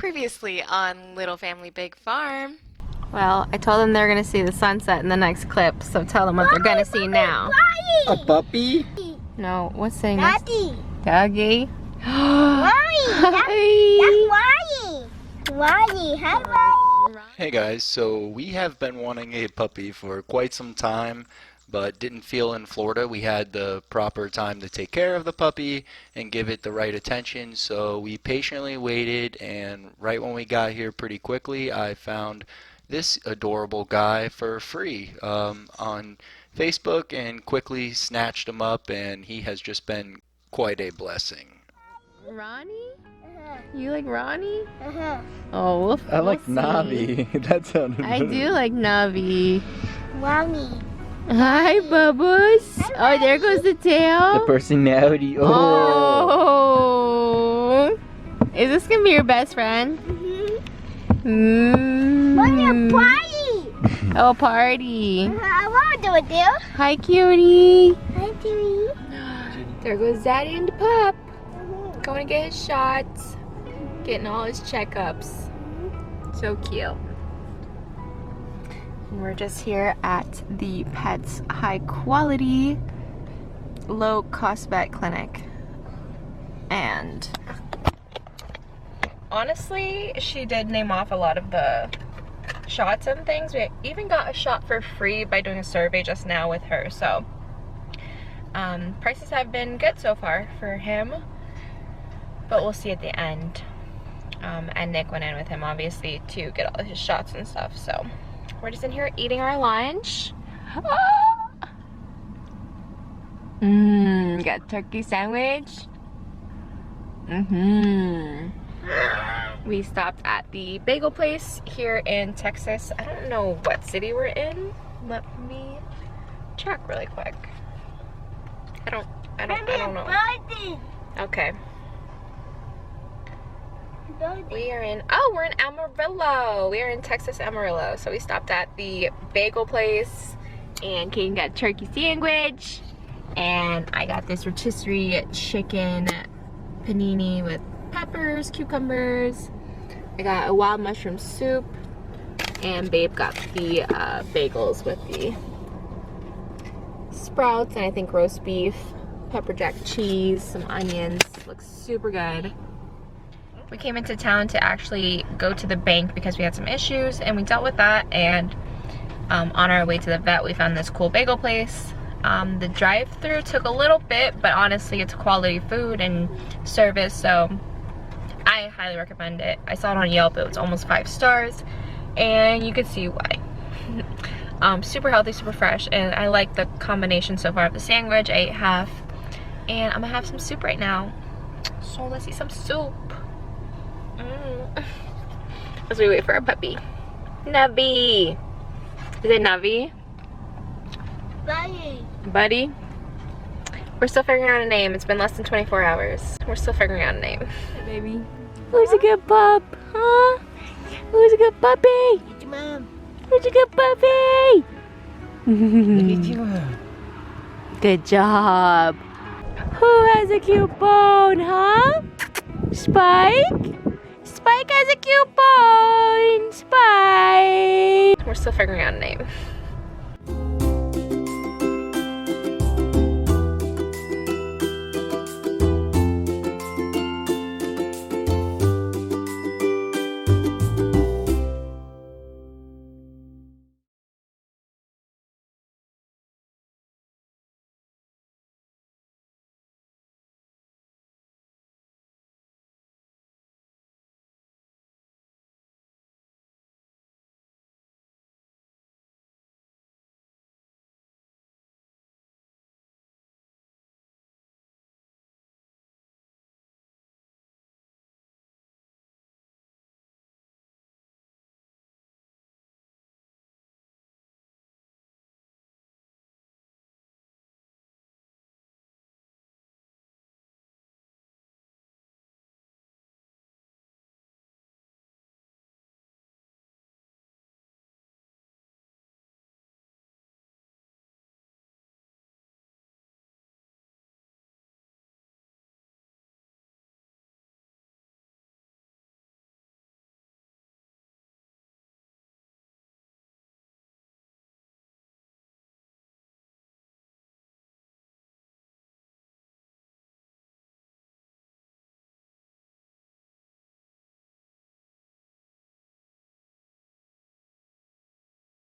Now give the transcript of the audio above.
Previously on Little Family Big Farm. Well, I told them they're gonna see the sunset in the next clip, so tell them what they're gonna see now. A puppy? No, what's saying next? Daddy. Doggy. Wally. That's Wally. Wally. Hi, Wally. Hey guys, so we have been wanting a puppy for quite some time, but didn't feel in Florida we had the proper time to take care of the puppy and give it the right attention, so we patiently waited, and right when we got here pretty quickly I found this adorable guy for free on Facebook and quickly snatched him up, and he has just been quite a blessing. Ronnie? You like Ronnie? Uh-huh. Oh, I like see. Navi. That sounded I better. do like Navi. Wally. Hi, Bubbles. Oh, there goes the tail. The personality. Oh. Is this gonna be your best friend? Want a party? Oh, party. I want to do it, dear. Hi, cutie. Hi, Dewey. There goes Daddy and the pup. Going to get his shots. Getting all his checkups. So cute. We're just here at the Pets High Quality Low Cost Vet Clinic. And honestly, she did name off a lot of the shots and things. We even got a shot for free by doing a survey just now with her. So prices have been good so far for him, but we'll see at the end. And Nick went in with him obviously to get all his shots and stuff. So we're just in here eating our lunch. Got a turkey sandwich. We stopped at the bagel place here in Texas. I don't know what city we're in. Let me check really quick. I don't know. Okay. We are in, we're in Amarillo. We are in Texas, Amarillo. So we stopped at the bagel place and Kaden got a turkey sandwich. And I got this rotisserie chicken panini with peppers, cucumbers. I got a wild mushroom soup. And Babe got the bagels with the sprouts and I think roast beef, pepper jack cheese, some onions. Looks super good. We came into town to actually go to the bank because we had some issues and we dealt with that, and on our way to the vet we found this cool bagel place. The drive-through took a little bit, but honestly it's quality food and service, so I highly recommend it. I saw it on Yelp, it was almost 5 stars and you could see why. Super healthy, super fresh, and I like the combination so far of the sandwich. I ate half and I'm gonna have some soup right now, so let's eat some soup. As we wait for our puppy. Navi. Is it Navi? Buddy. Buddy? We're still figuring out a name. It's been less than 24 hours. We're still figuring out a name. Hey, baby. Who's a good pup? Huh? Who's a good puppy? Mom. Who's a good puppy? Good job. Who has a cute bone, huh? Spike? Spike has a cute bone! Spike! We're still figuring out a name.